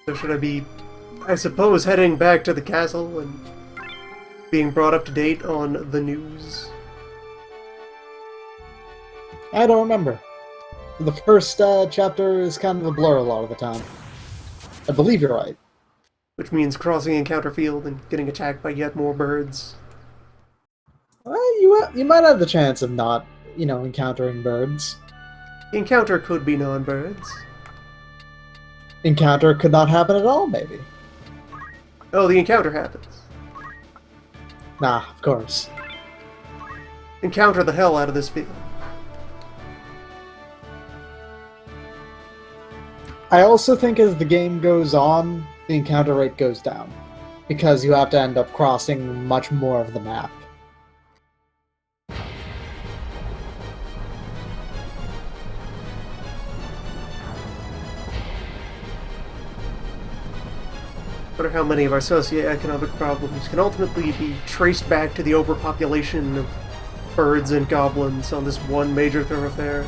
So should I be, I suppose, heading back to the castle and being brought up to date on the news? I don't remember. The first chapter is kind of a blur a lot of the time. I believe you're right. Which means crossing encounter field and getting attacked by yet more birds. Well, you might have the chance of not, encountering birds. The encounter could be non-birds. Encounter could not happen at all, maybe. Oh, the encounter happens. Nah, of course. Encounter the hell out of this field. I also think as the game goes on, the encounter rate goes down. Because you have to end up crossing much more of the map. Wonder how many of our socioeconomic problems can ultimately be traced back to the overpopulation of birds and goblins on this one major thoroughfare.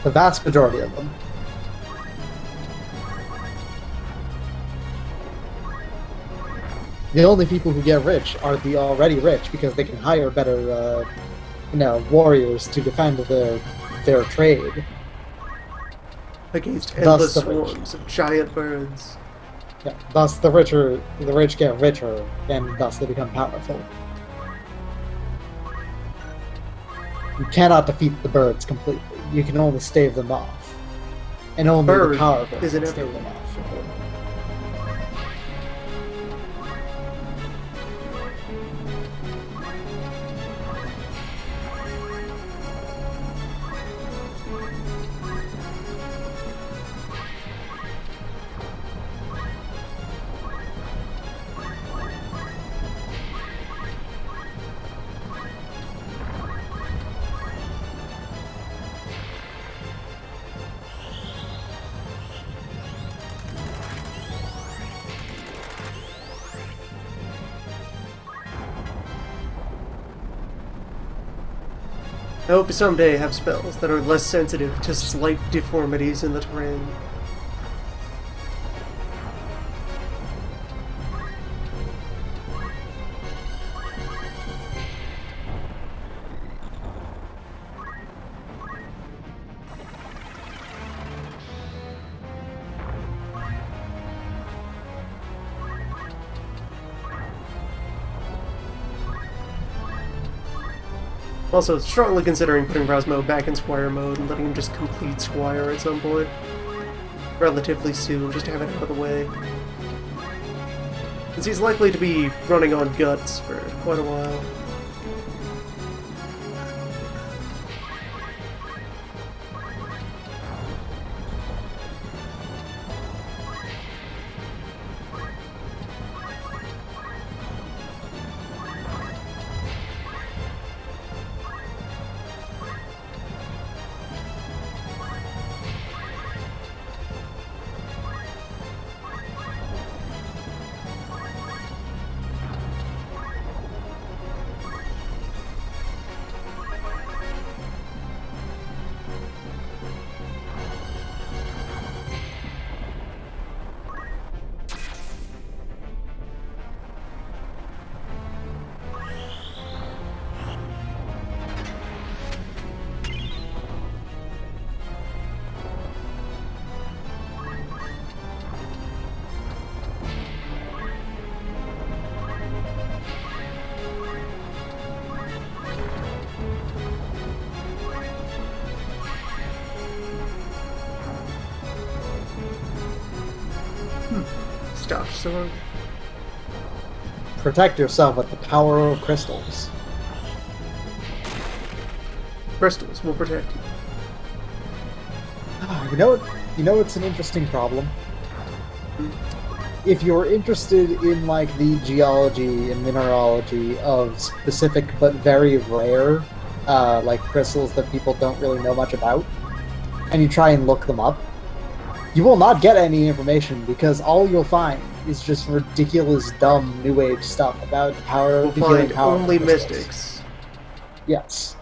The vast majority of them. The only people who get rich are the already rich because they can hire better, warriors to defend their trade. Against endless swarms of giant birds. Yeah, thus the rich get richer, and thus they become powerful. You cannot defeat the birds completely. You can only stave them off. And only the powerful can stave them off. I hope to someday have spells that are less sensitive to slight deformities in the terrain. Also, strongly considering putting Rosmo back in Squire mode and letting him just complete Squire at some point. Relatively soon, just to have it out of the way. Since he's likely to be running on guts for quite a while. Stop, sword. Protect yourself with the power of crystals. Crystals will protect you. You know it's an interesting problem. If you're interested in the geology and mineralogy of specific but very rare crystals that people don't really know much about, and you try and look them up, you will not get any information because all you'll find is just ridiculous, dumb New Age stuff about the power of the healing power. Only mystics. Yes.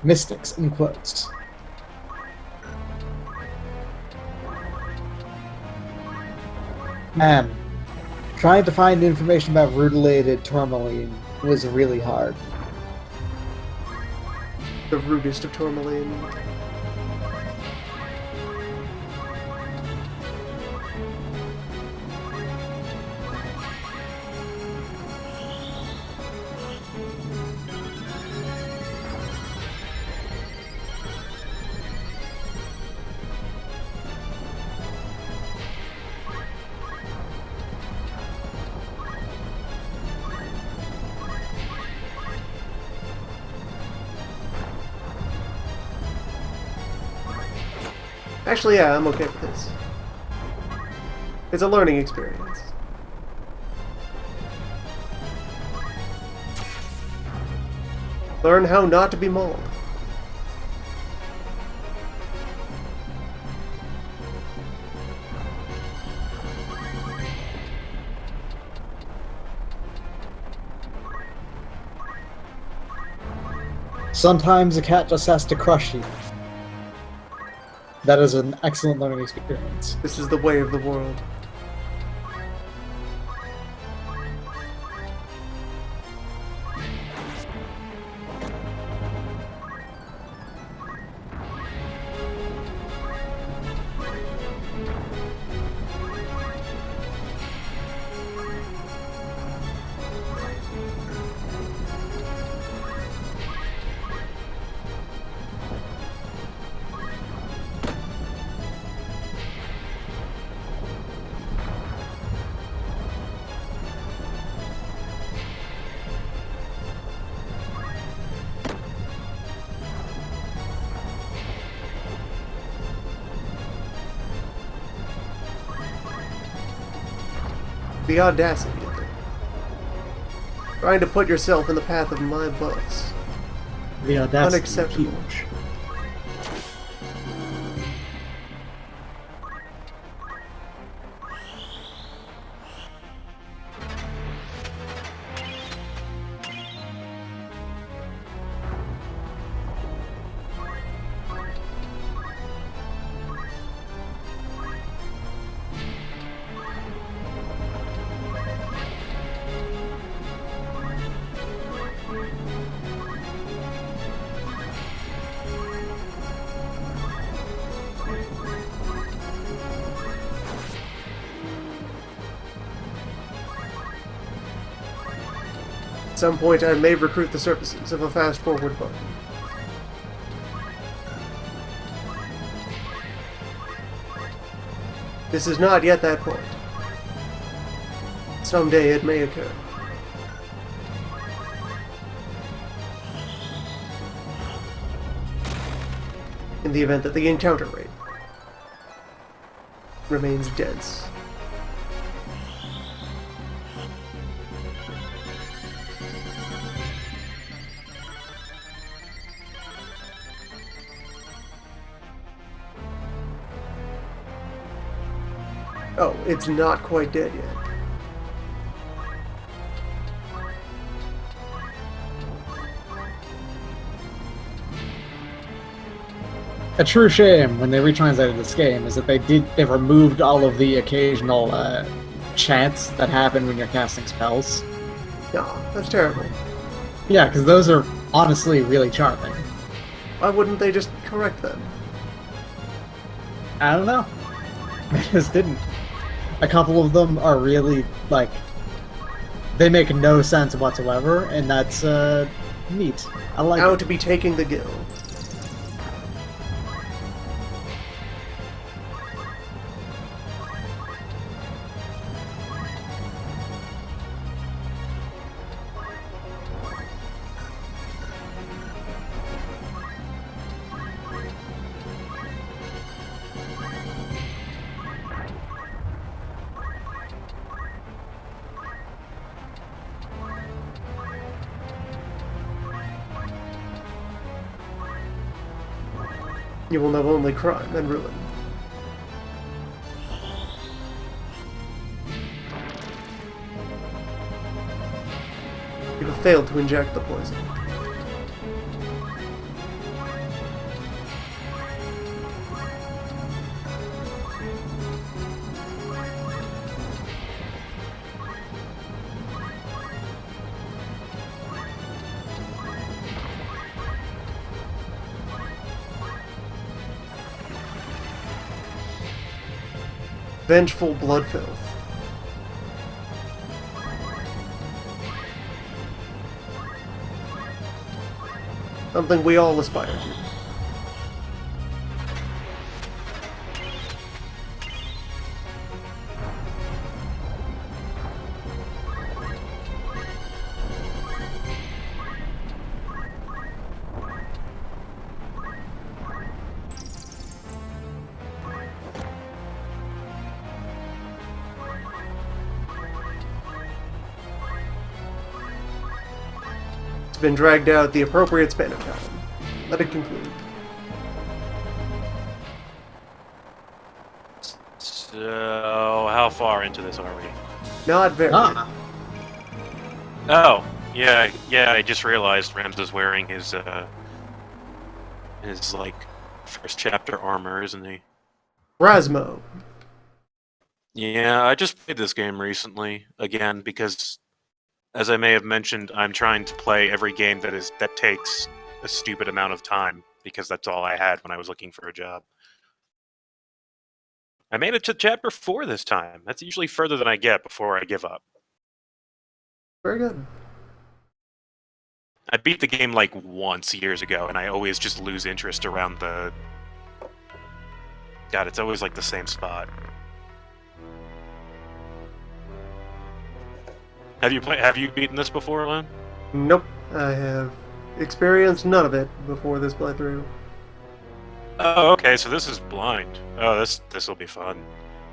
Mystics, in quotes. Man, trying to find information about rutilated tourmaline was really hard. The rudest of tourmaline. Actually, yeah, I'm okay with this. It's a learning experience. Learn how not to be mauled. Sometimes a cat just has to crush you. That is an excellent learning experience. This is the way of the world. The audacity of it. Trying to put yourself in the path of my buffs. The audacity. Unacceptable. Huge. At some point, I may recruit the services of a fast-forward button. This is not yet that point. Someday it may occur. In the event that the encounter rate remains dense. Oh, it's not quite dead yet. A true shame when they retranslated this game is that they removed all of the occasional chants that happen when you're casting spells. No, that's terrible. Yeah, because those are honestly really charming. Why wouldn't they just correct them? I don't know. They just didn't. A couple of them are really, like, they make no sense whatsoever, and that's neat. I like Now it. to be taking the gill. You will know only crime and ruin. You have failed to inject the poison. vengeful blood filth. Something we all aspire to. Been dragged out the appropriate span of time. Let it conclude. So, how far into this are we? Not very. Oh, yeah, I just realized Rams is wearing his like, first chapter armor, isn't he? Rasmo. Yeah, I just played this game recently, again, because as I may have mentioned, I'm trying to play every game that takes a stupid amount of time, because that's all I had when I was looking for a job. I made it to chapter 4 this time. That's usually further than I get before I give up. Very good. I beat the game like once years ago, and I always just lose interest around the... God, it's always like the same spot. Have you beaten this before, Lon? Nope. I have experienced none of it before this playthrough. Oh, okay, so this is blind. Oh, this will be fun.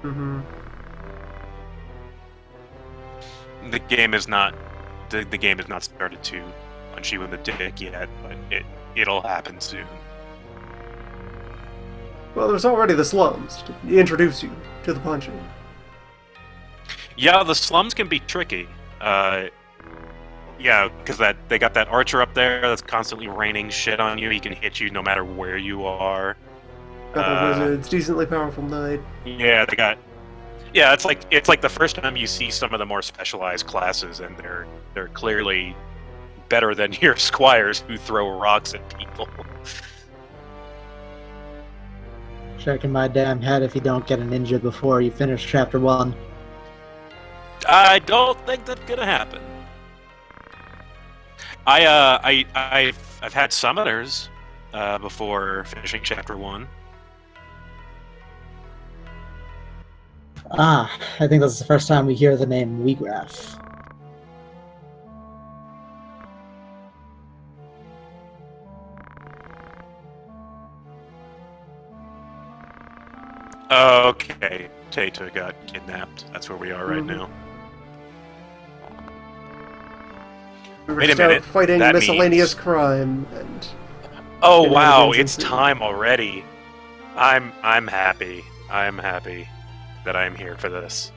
Mm-hmm. The game is not started to punch you in the dick yet, but it'll happen soon. Well, there's already the slums to introduce you to the punching. Yeah, the slums can be tricky. Yeah, because they got that archer up there that's constantly raining shit on you. He can hit you no matter where you are. Couple wizards, decently powerful knight. Yeah, they got. Yeah, it's like the first time you see some of the more specialized classes, and they're clearly better than your squires who throw rocks at people. Shaking my damn head if you don't get a ninja before you finish chapter 1. I don't think that's gonna happen. I've had summoners before finishing chapter 1. Ah, I think that's the first time we hear the name Weegraph. Okay, Tata got kidnapped. That's where we are right now. We were Wait a just out minute, fighting that miscellaneous means- crime and. Oh And wow, everything's it's insane. time already. I'm happy. I'm happy that I'm here for this.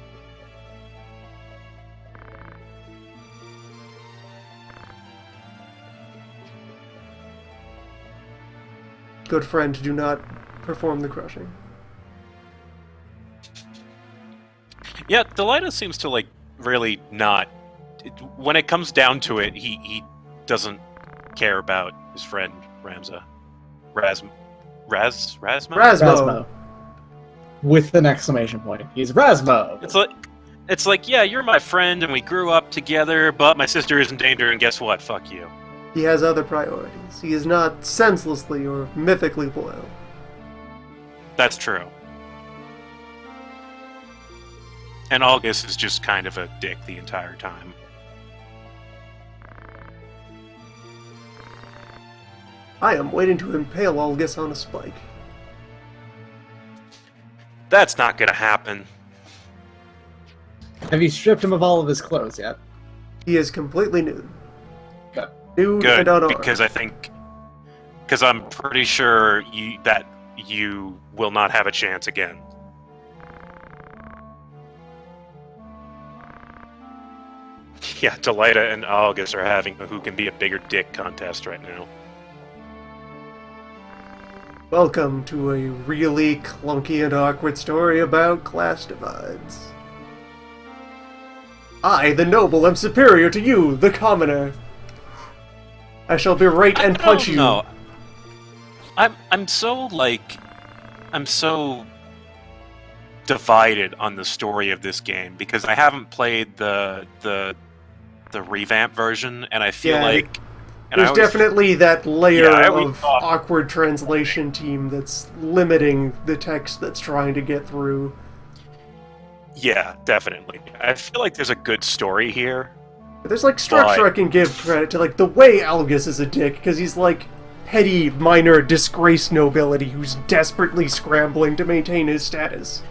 Good friend, do not perform the crushing. Yeah, Delita seems to like really not. When it comes down to it, he doesn't care about his friend Ramza. Rasmo. Rasmo! With an exclamation point. He's Rasmo! It's like, yeah, you're my friend and we grew up together, but my sister is in danger, and guess what? Fuck you. He has other priorities. He is not senselessly or mythically loyal. That's true. And August is just kind of a dick the entire time. I am waiting to impale Algus on a spike. That's not gonna happen. Have you stripped him of all of his clothes yet? He is completely nude. Good. Nude Good, and unarmed. because I'm pretty sure you will not have a chance again. Yeah, Delita and August are having a who can be a bigger dick contest right now. Welcome to a really clunky and awkward story about class divides. I, the noble, am superior to you, the commoner. I shall berate and punch you. No, I'm so divided on the story of this game because I haven't played the revamp version, and I feel Yeah, like there's definitely that layer I always of thought- awkward translation team that's limiting the text that's trying to get through. Yeah, definitely. I feel like there's a good story here. But there's like structure I can give credit to, like the way Algus is a dick, because he's like petty, minor, disgraced nobility who's desperately scrambling to maintain his status.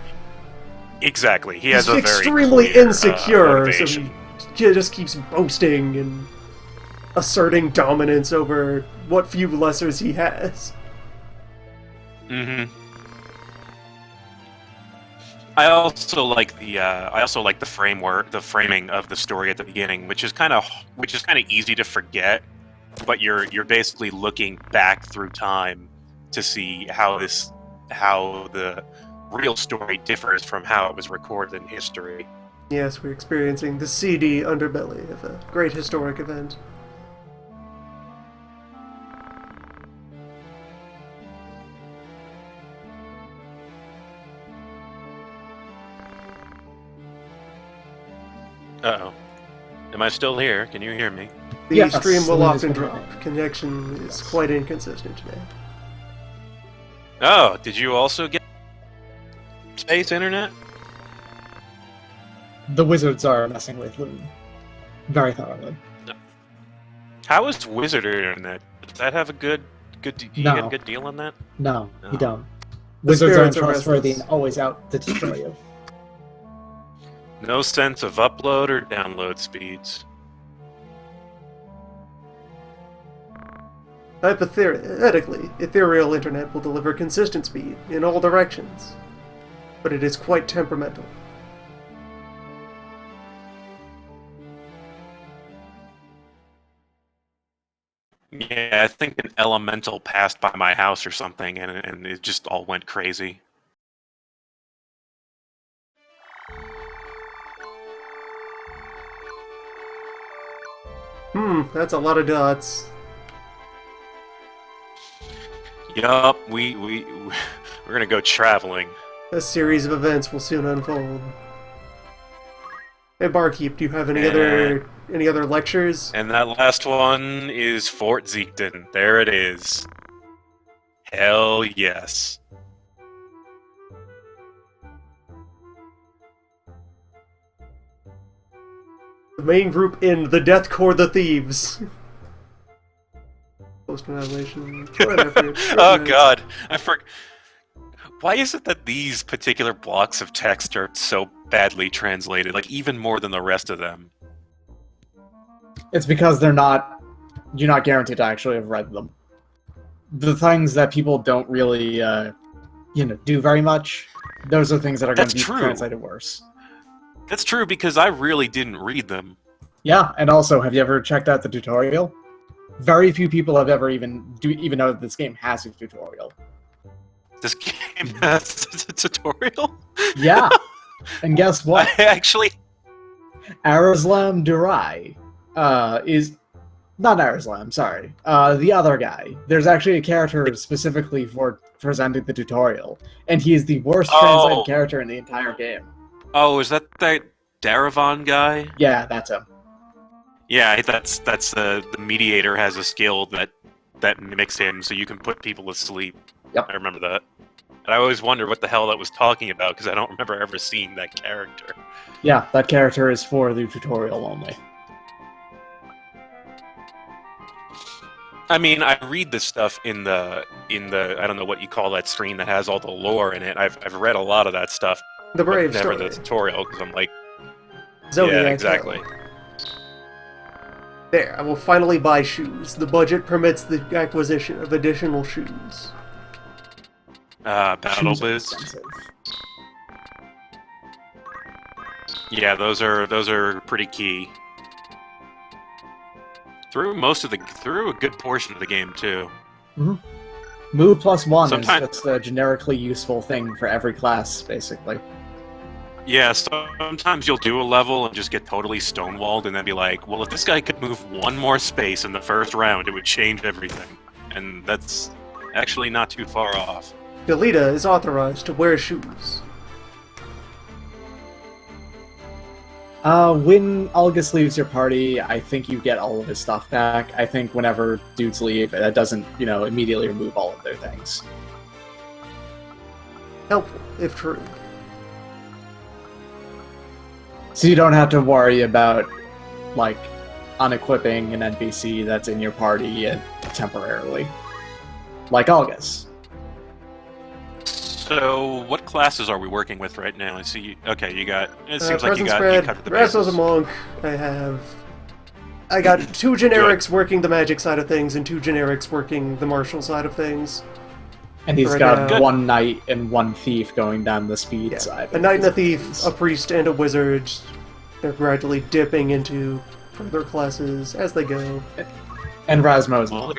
Exactly. He has a very extremely clear, insecure, so motivation. he just keeps boasting and asserting dominance over what few lessers he has. Mm-hmm. I also like the framework, the framing of the story at the beginning, which is kind of easy to forget, but you're basically looking back through time to see how the real story differs from how it was recorded in history. Yes, we're experiencing the seedy underbelly of a great historic event. Uh-oh. Am I still here? Can you hear me? The Yes, stream will it is often fine. drop. Connection is quite inconsistent today. Oh, did you also get space internet? The wizards are messing with them very thoroughly. How is Wizard Internet? Does that have a good you No. get a good deal on that? No, No. you don't. The Wizards are spirits are untrustworthy restless. and always out to destroy you. No sense of upload or download speeds. Hypothetically, ethereal internet will deliver consistent speed in all directions, but it is quite temperamental. Yeah, I think an elemental passed by my house or something, and it just all went crazy. That's a lot of dots. Yup, we're gonna go traveling. A series of events will soon unfold. Hey, Barkeep, do you have any other lectures? And that last one is Fort Zeekton. There it is. Hell yes. The main group in the Death Corps, the Thieves. Post annihilation. Oh god, I forgot. Why is it that these particular blocks of text are so badly translated, like even more than the rest of them? It's because you're not guaranteed to actually have read them. The things that people don't really, do very much, those are things that are going to be That's true. translated worse. That's true because I really didn't read them. Yeah, and also, have you ever checked out the tutorial? Very few people have ever even know that this game has a tutorial. This game has a tutorial? Yeah, and guess what? I actually... Arazlam Durai is not Arazlam, sorry. The other guy. There's actually a character specifically for presenting the tutorial, and he is the worst translated character in the entire game. Oh, is that Daravan guy? Yeah, that's him. Yeah, that's the mediator has a skill that mimics him, so you can put people to sleep. Yep. I remember that. And I always wonder what the hell that was talking about, because I don't remember ever seeing that character. Yeah, that character is for the tutorial only. I mean, I read this stuff in the I don't know what you call that screen that has all the lore in it. I've read a lot of that stuff, The Brave but never Story. the tutorial, because I'm like, Zodiac yeah, exactly. Tale. There, I will finally buy shoes. The budget permits the acquisition of additional shoes. Battle Shoes are Biz. expensive. Yeah, those are pretty key. Through a good portion of the game too. Move plus one Sometimes- is just a generically useful thing for every class, basically. Yeah, sometimes you'll do a level and just get totally stonewalled, and then be like, well, if this guy could move one more space in the first round, it would change everything. And that's actually not too far off. Galita is authorized to wear shoes. When August leaves your party, I think you get all of his stuff back. I think whenever dudes leave, that doesn't, immediately remove all of their things. Helpful, if true. So you don't have to worry about, like, unequipping an NPC that's in your party temporarily. Like August. So, what classes are we working with right now? I see. Okay, you got. It seems like you spread, covered the Rascal's bases. a monk. I got 2 generics working the magic side of things and 2 generics working the martial side of things. And he's right got now. 1 knight and 1 thief going down the speed side. A knight and a thief, a priest and a wizard. They're gradually dipping into further classes as they go. And Rasmo's. Well,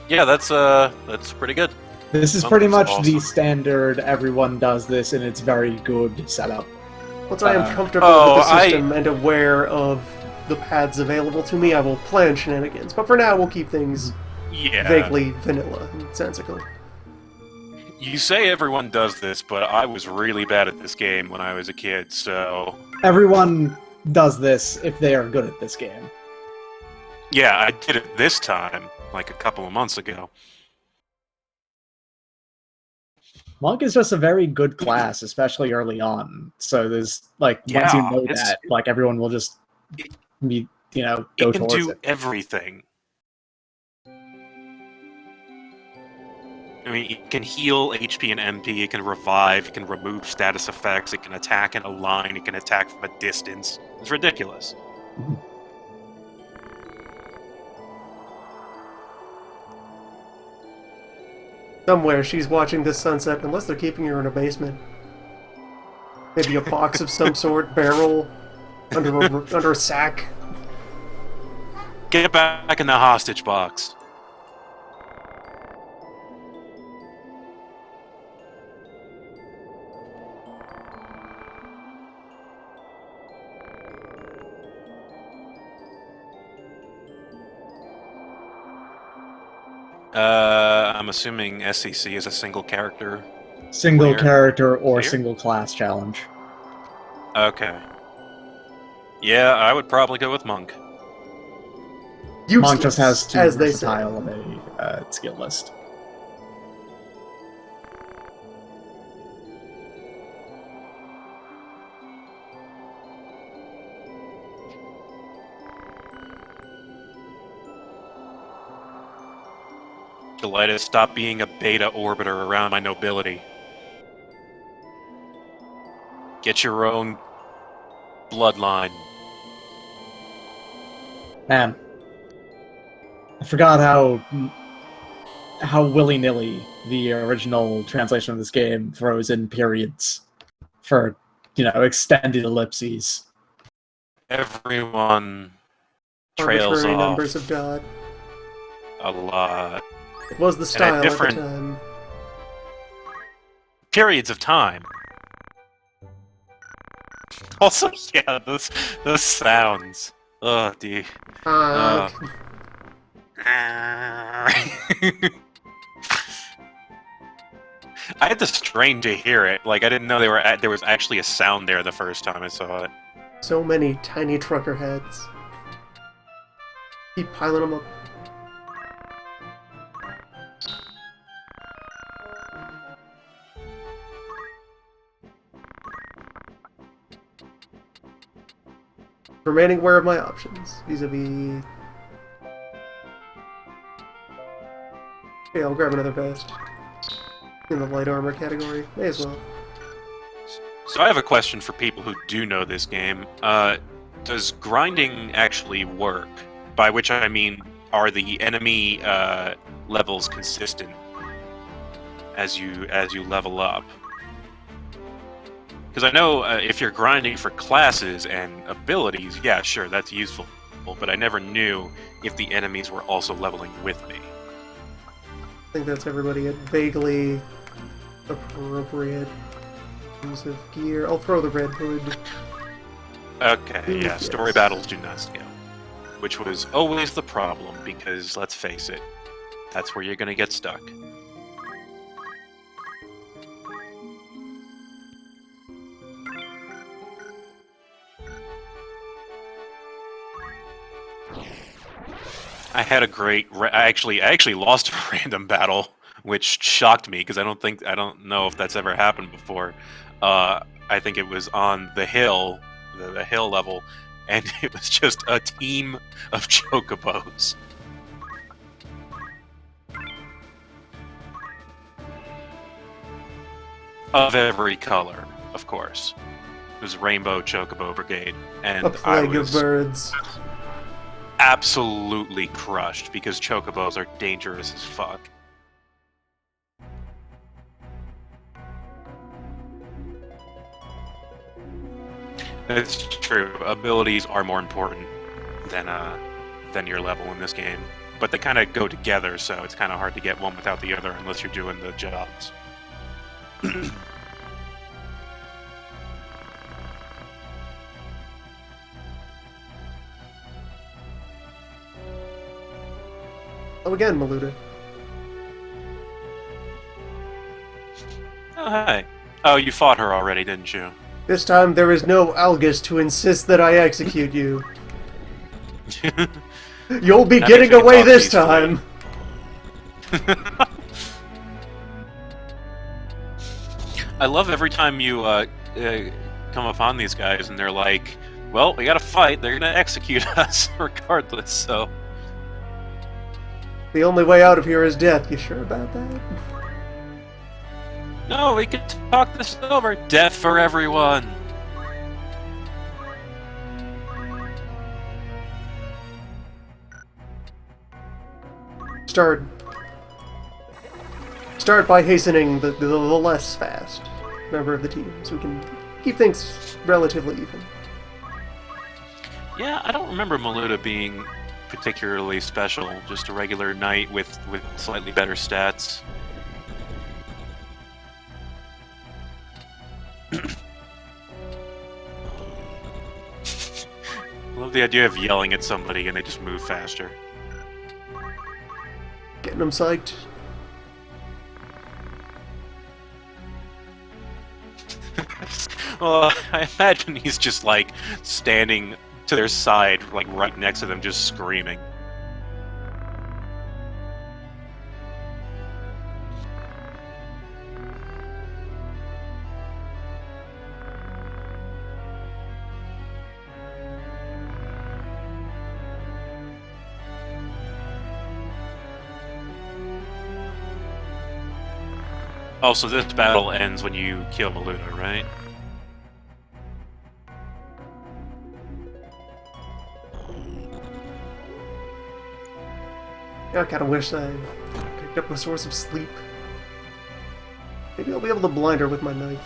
yeah, that's pretty good. This is pretty much the standard, everyone does this, and it's very good setup. Once I am comfortable with the system and aware of the paths available to me, I will plan shenanigans. But for now, we'll keep things vaguely vanilla and sensical. You say everyone does this, but I was really bad at this game when I was a kid, so... Everyone does this if they are good at this game. Yeah, I did it this time, like a couple of months ago. Monk is just a very good class, especially early on. So there's, like, once you know that, like, everyone will just be, go towards it. It can do everything. I mean, it can heal HP and MP, it can revive, it can remove status effects, it can attack in a line, it can attack from a distance. It's ridiculous. Mm-hmm. Somewhere she's watching this sunset, unless they're keeping her in a basement. Maybe a box of some sort, barrel, under a sack. Get back in the hostage box. I'm assuming SCC is a single character. Single character or single class challenge. Okay. Yeah, I would probably go with Monk. Useless, Monk just has too versatile of a skill list. Delighted, stop being a beta orbiter around my nobility. Get your own bloodline. Man, I forgot how willy-nilly the original translation of this game throws in periods for, extended ellipses. Everyone trails arbitrary off numbers of dot. a lot. It was the style at the time. Periods of time. Also, yeah, those sounds. Oh, dude. I had to strain to hear it. Like, I didn't know there was actually a sound there the first time I saw it. So many tiny trucker heads. Keep piling them up. Remaining aware of my options, vis-a-vis... Okay, I'll grab another vest. In the light armor category. May as well. So I have a question for people who do know this game. Does grinding actually work? By which I mean, are the enemy levels consistent as you level up? Because I know if you're grinding for classes and abilities, yeah, sure, that's useful. But I never knew if the enemies were also leveling with me. I think that's everybody at vaguely appropriate use of gear. I'll throw the red hood. Okay, yeah, Yes. story battles do not scale. Which was always the problem, because, let's face it, that's where you're gonna get stuck. I had a great. I actually lost a random battle, which shocked me because I don't know if that's ever happened before. I think it was on the hill, the hill level, and it was just a team of chocobos. Of every color, of course. It was Rainbow Chocobo Brigade, and A plague of birds. absolutely crushed because chocobos are dangerous as fuck. It's true. Abilities are more important than your level in this game, but they kind of go together, so it's kind of hard to get one without the other unless you're doing the jobs. Oh, again, Maluda. Oh, hi. Oh, you fought her already, didn't you? This time there is no Algus to insist that I execute you. You'll be That getting makes me away talk this peacefully. time! I love every time you come upon these guys and they're like, well, we gotta fight, they're gonna execute us regardless, so... The only way out of here is death. You sure about that? No, we can talk this over. Death for everyone! Start by hastening the less fast member of the team, so we can keep things relatively even. Yeah, I don't remember Maluda being particularly special. Just a regular knight with slightly better stats. I love the idea of yelling at somebody and they just move faster. Getting them psyched. Well, I imagine he's just like standing to their side, like right next to them, just screaming. Oh, so this battle ends when you kill Maluda, right? Yeah, I kinda wish I picked up a source of sleep. Maybe I'll be able to blind her with my knife.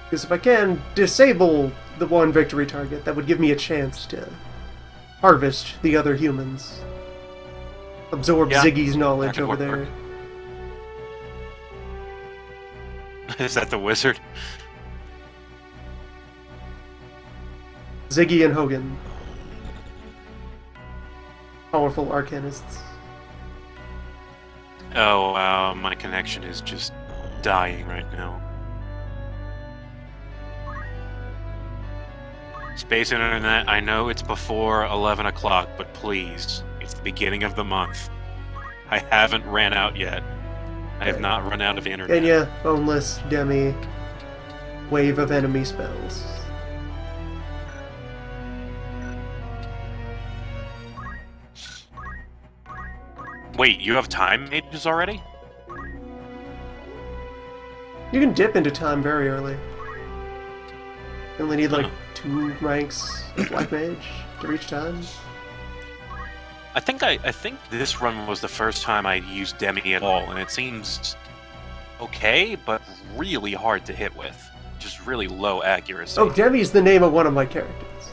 Because if I can disable the one victory target, that would give me a chance to harvest the other humans. Absorb Yeah, Ziggy's knowledge that could over work. there. Is that the wizard? Ziggy and Hogan. Powerful arcanists. Oh wow, my connection is just dying right now. Space Internet, I know it's before 11 o'clock, but please, it's the beginning of the month. I haven't ran out yet. I have not run out of internet. Kenya, boneless, demi, wave of enemy spells. Wait, you have time mages already? You can dip into time very early. You only need like 2 ranks of Black Mage to reach time. I think this run was the first time I used Demi at all, and it seems okay, but really hard to hit with. Just really low accuracy. Oh, Demi's the name of one of my characters.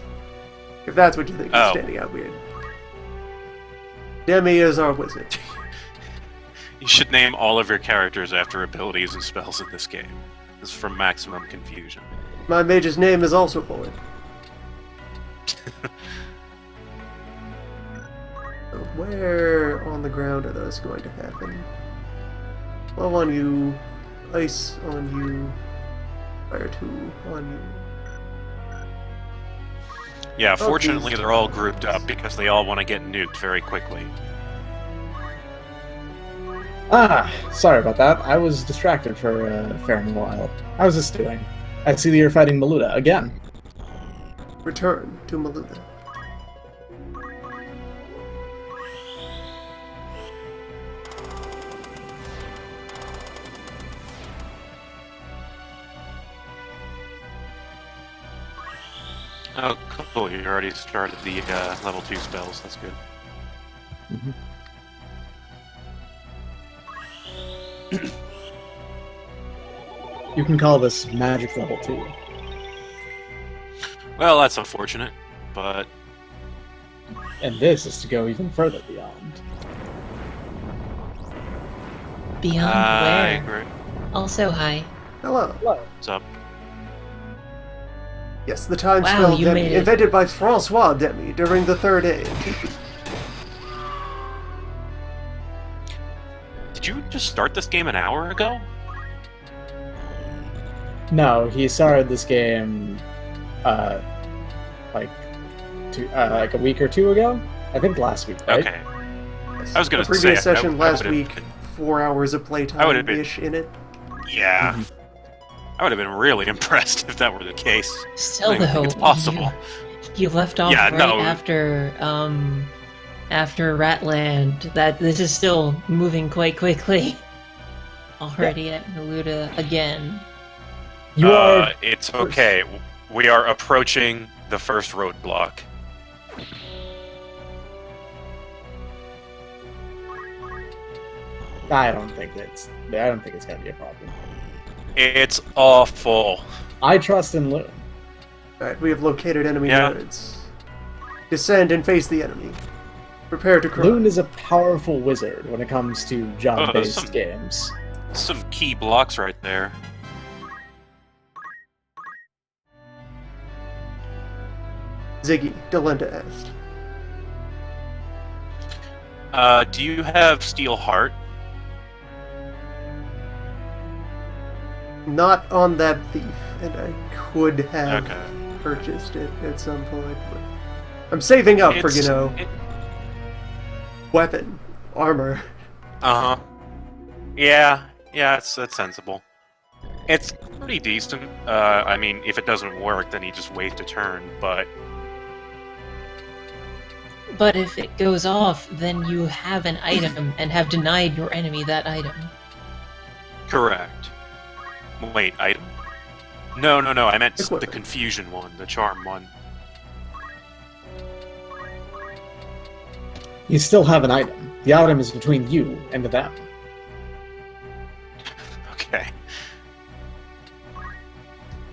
If that's what you think is standing out weird. Demi is our wizard. You should name all of your characters after abilities and spells in this game. This is for maximum confusion. My mage's name is also Boyd. So where on the ground are those going to happen? Love on you, ice on you, fire 2 on you. Yeah, fortunately they're all grouped up because they all want to get nuked very quickly. Ah, sorry about that. I was distracted for a fair while. How's this doing? I see that you're fighting Maluda again. Return to Maluda. Oh, cool. You already started the level 2 spells. That's good. You can call this magic level 2. Well, that's unfortunate, but... And this is to go even further beyond. Beyond I where? agree. Also, hi. Hello. What's up? Yes, the time Wow, spell you Demi, made it. invented by Francois Demi during the Third Age. Did you just start this game an hour ago? No, he started this game, like a week or two ago. I think last week, right? Okay. I was gonna the previous say, session I last would've week, been- 4 hours of I would've playtime-ish in it. Yeah. I would have been really impressed if that were the case. Still, I don't though, think it's possible. you left off Yeah, right no. after Ratland. That this is still moving quite quickly. Already at Maluda again. You are. It's okay. We are approaching the first roadblock. I don't think it's gonna be a problem. It's awful. I trust in Loon. Alright, we have located enemy Yeah. yards. Descend and face the enemy. Prepare to cry. Loon is a powerful wizard when it comes to job-based some- games. Some key blocks right there. Ziggy, Delenda asked. Do you have Steel Heart? Not on that thief, and I could have Okay. purchased it at some point, but I'm saving up for, weapon, armor. Uh-huh. Yeah, that's sensible. It's pretty decent. I mean, if it doesn't work, then you just waste a turn, but... But if it goes off, then you have an item and have denied your enemy that item. Correct. Wait, item? No, I meant the Equipment. confusion one, the charm one. You still have an item. The item is between you and them. Okay.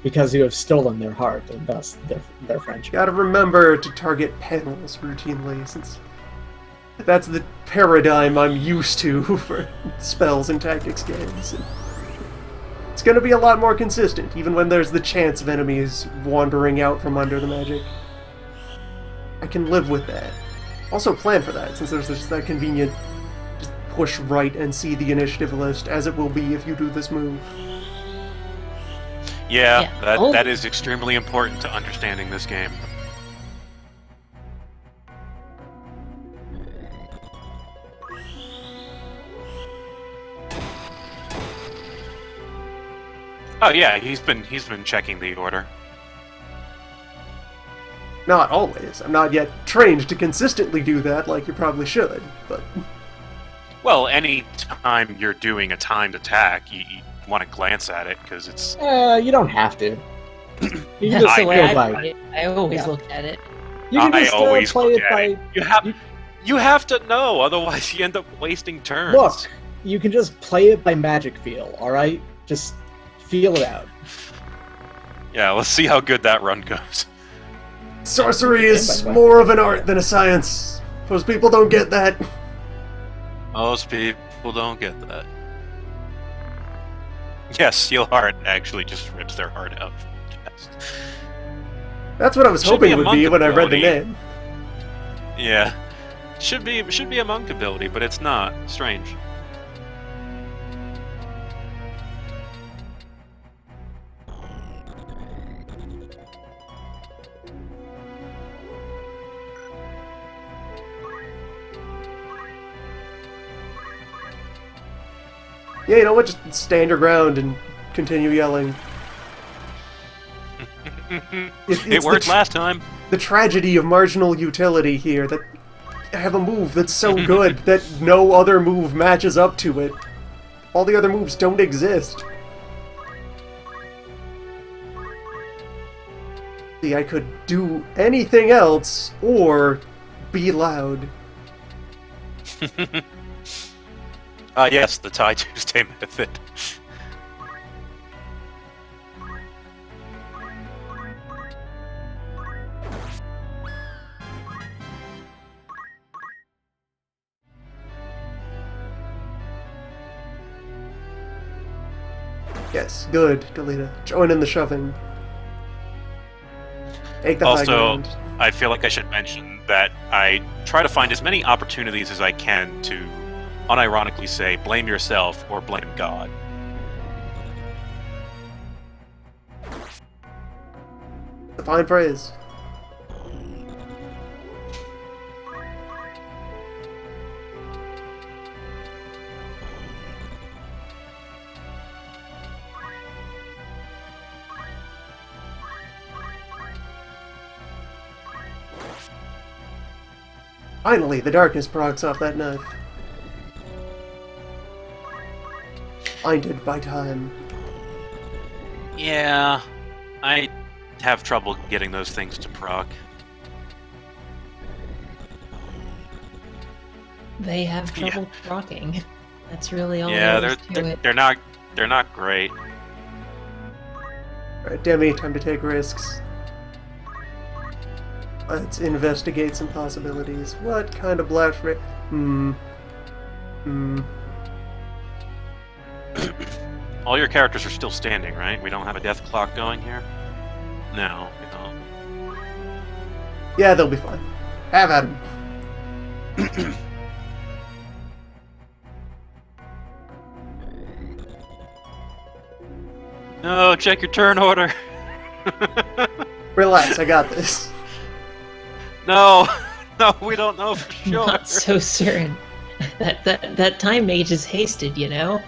Because you have stolen their heart and thus their friendship. Gotta remember to target panels routinely, since that's the paradigm I'm used to for spells and tactics games. And it's gonna be a lot more consistent, even when there's the chance of enemies wandering out from under the magic. I can live with that. Also plan for that, since there's just that convenient just push right and see the initiative list, as it will be if you do this move. Yeah, Yeah. that is extremely important to understanding this game. Oh yeah, he's been checking the order. Not always. I'm not yet trained to consistently do that like you probably should, but... Well, any time you're doing a timed attack, you want to glance at it, because it's... You don't have to. You can That's just the way go I by. play it. I always Yeah. look at it. You can I just always play look it at by. it. You have to know, otherwise you end up wasting turns. Look, you can just play it by magic feel. All right, just feel it out. Yeah, let's see how good that run goes. Sorcery is more of an art than a science. Most people don't get that. Most people don't get that. Yes, Steel Heart actually just rips their heart out. Yes. That's what I was Should be hoping a it would be monk when I read the ability. name. Yeah. Should be a monk ability, but it's not. Strange. Yeah, you know what? Just stand your ground and continue yelling. It worked last time. The tragedy of marginal utility here, that I have a move that's so good that no other move matches up to it. All the other moves don't exist. See, I could do anything else, or be loud. Yes, the Tie Tuesday method. Yes, good, Delita. Join in the shoving. Take the high Also, ground. I feel like I should mention that I try to find as many opportunities as I can to unironically say, blame yourself or blame God. The fine phrase. Finally, the darkness procs off that knife. Blinded by time. Yeah, I have trouble getting those things to proc. They have trouble rocking. That's really all Yeah, there is to it. they're not great. Alright, Demi, time to take risks. Let's investigate some possibilities. What kind of blast rate? All your characters are still standing, right? We don't have a death clock going here? No, we don't. Yeah, they'll be fine. Have at 'em. No, check your turn order. Relax, I got this. No, no, we don't know for sure. Not so certain. That time mage is hasted, you know?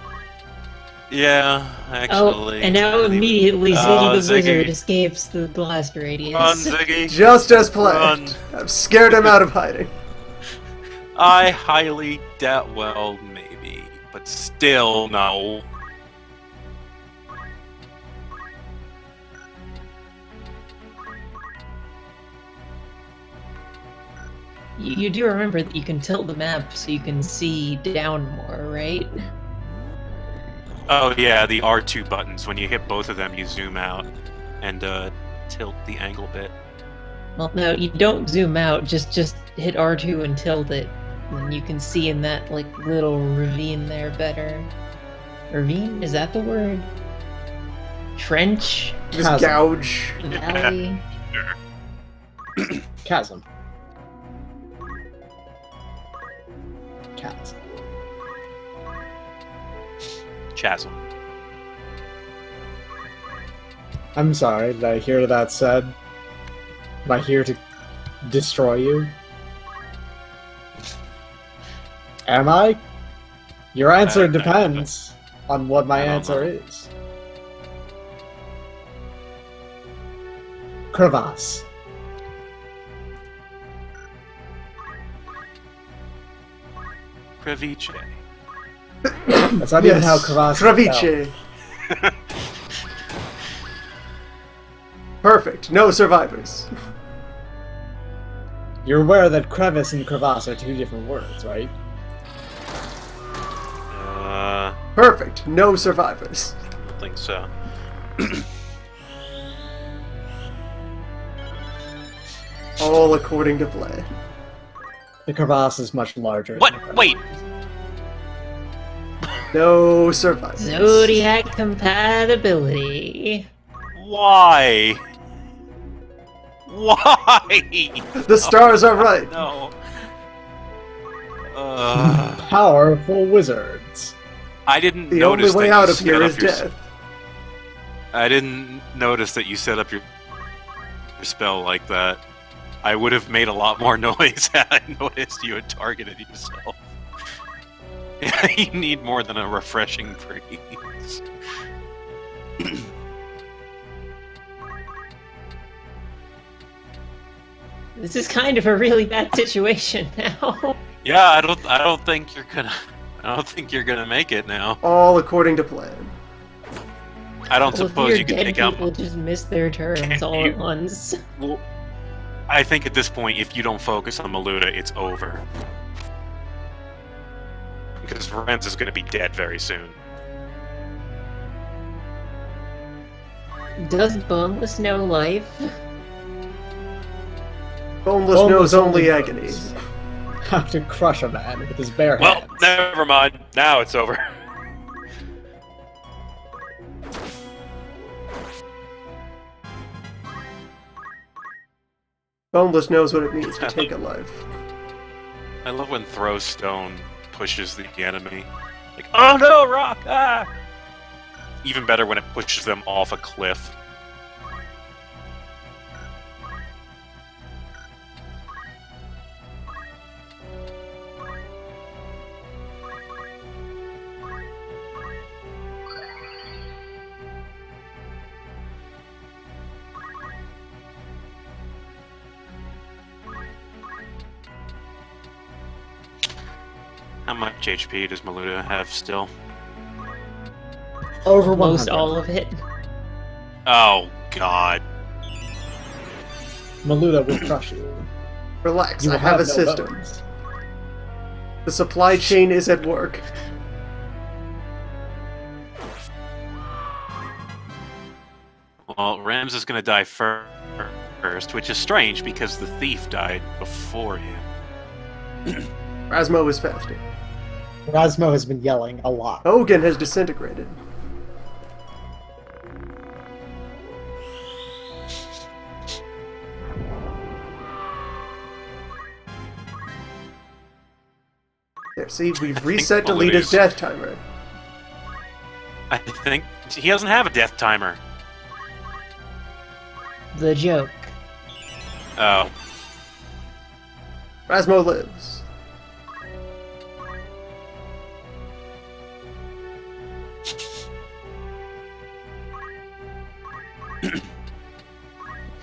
Yeah, Oh, actually. and now immediately Oh, Ziggy the Ziggy. Wizard escapes the blast radius. Run, Ziggy. Just as planned. Run. I've scared him out of hiding. I highly doubt. Well, maybe, but still, no. You do remember that you can tilt the map so you can see down more, right? Oh yeah, the R2 buttons. When you hit both of them, you zoom out and tilt the angle bit. Well, no, you don't zoom out. Just hit R2 and tilt it, and you can see in that like little ravine there better. Ravine? Is that the word? Trench? Just Chasm. gouge. Valley? Chasm. Chasm. Chasm. I'm sorry, did I hear that said? Am I here to destroy you? Am I? Your answer depends on what my I don't answer know. is. Crevasse. Crevice. That's not even how crevasse is spelled. Travice. Perfect. No survivors. You're aware that crevice and crevasse are two different words, right? Perfect. No survivors. I don't think so. All according to plan. The crevasse is much larger. What? than the crevice. Wait. No survivors. Zodiac compatibility. Why? Why? The stars are right. No. Powerful wizards. I didn't The only notice way that out you of here set is up your death. I didn't notice that you set up your spell like that. I would have made a lot more noise had I noticed you had targeted yourself. You need more than a refreshing breeze. This is kind of a really bad situation now. Yeah, I don't think you're gonna make it now. All according to plan. I don't Well, if suppose your you can dead take out. people just miss their turns all at once. Well, I think at this point, if you don't focus on Maluda, it's over. Because Renz is going to be dead very soon. Does Boneless know life? Boneless knows only agony. Have to crush a man with his bare Well, hands. never mind. Now it's over. Boneless knows what it means to take a life. I love when Throw Stone pushes the enemy. Like, oh no, rock! Ah! Even better when it pushes them off a cliff. How much HP does Maluda have still? Over 100. Most all of it. Oh, God. Maluda will crush you. Relax, You I will have a no system. bones. The supply chain is at work. Well, Rams is going to die first, which is strange because the thief died before him. Rasmo is faster. Rasmo has been yelling a lot. Hogan has disintegrated. There, see, we've reset Delita's death timer. I think he doesn't have a death timer. The joke. Oh. Rasmo lives.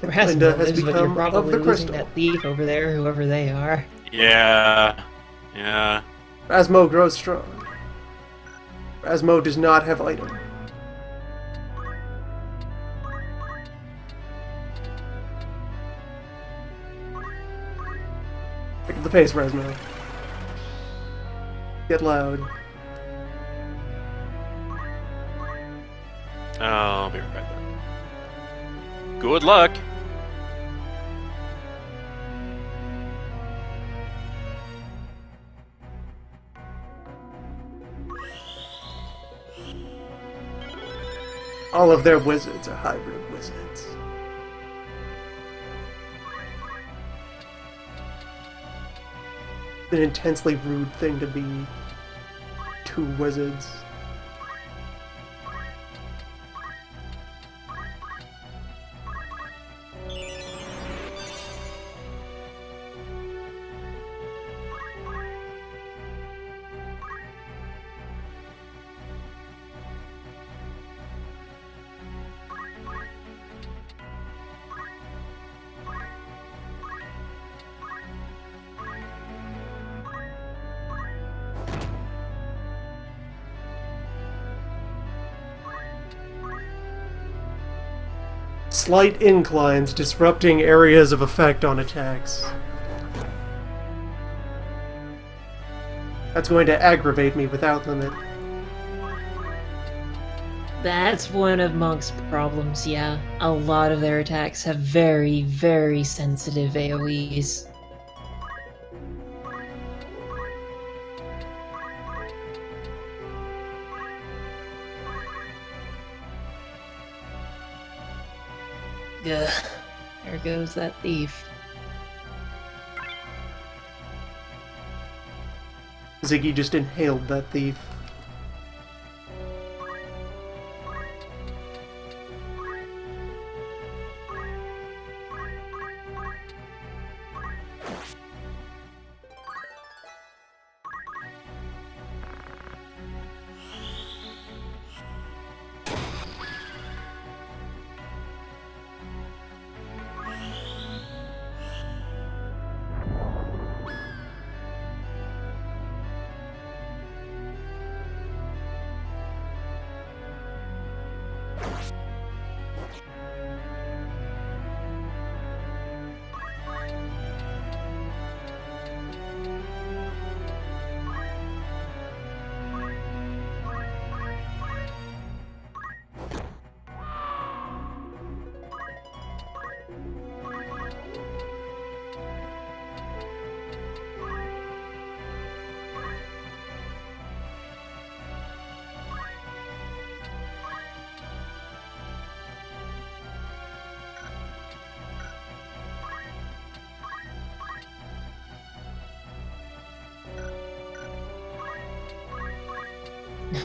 Linda has Rasmo, but you're become probably of the losing crystal. that thief over there, whoever they are. Yeah. Yeah. Rasmo grows strong. Rasmo does not have item. Pick up the pace, Rasmo. Get loud. I'll be right back. Good luck. All of their wizards are hybrid wizards. An intensely rude thing to be two wizards. Slight inclines disrupting areas of effect on attacks. That's going to aggravate me without limit. That's one of Monk's problems, yeah. A lot of their attacks have very, very sensitive AoEs. Ugh. There goes that thief. Ziggy just inhaled that thief.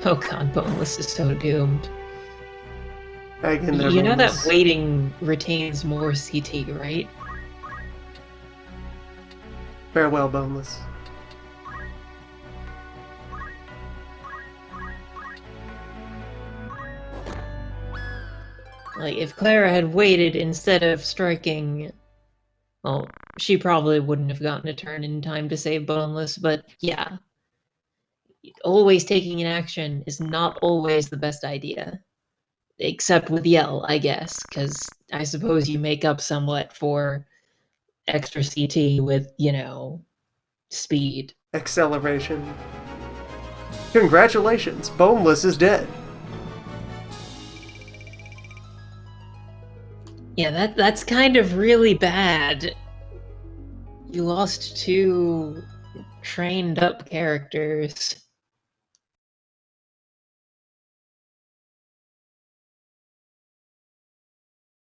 Oh god, Boneless is so doomed. Back in there, You know that Boneless. waiting retains more CT, right? Farewell, Boneless. Like, if Clara had waited instead of striking, well, she probably wouldn't have gotten a turn in time to save Boneless, but yeah. Always taking an action is not always the best idea. Except with Yell, I guess, because I suppose you make up somewhat for extra CT with, speed. Acceleration. Congratulations, Boneless is dead. Yeah, that's kind of really bad. You lost two trained up characters.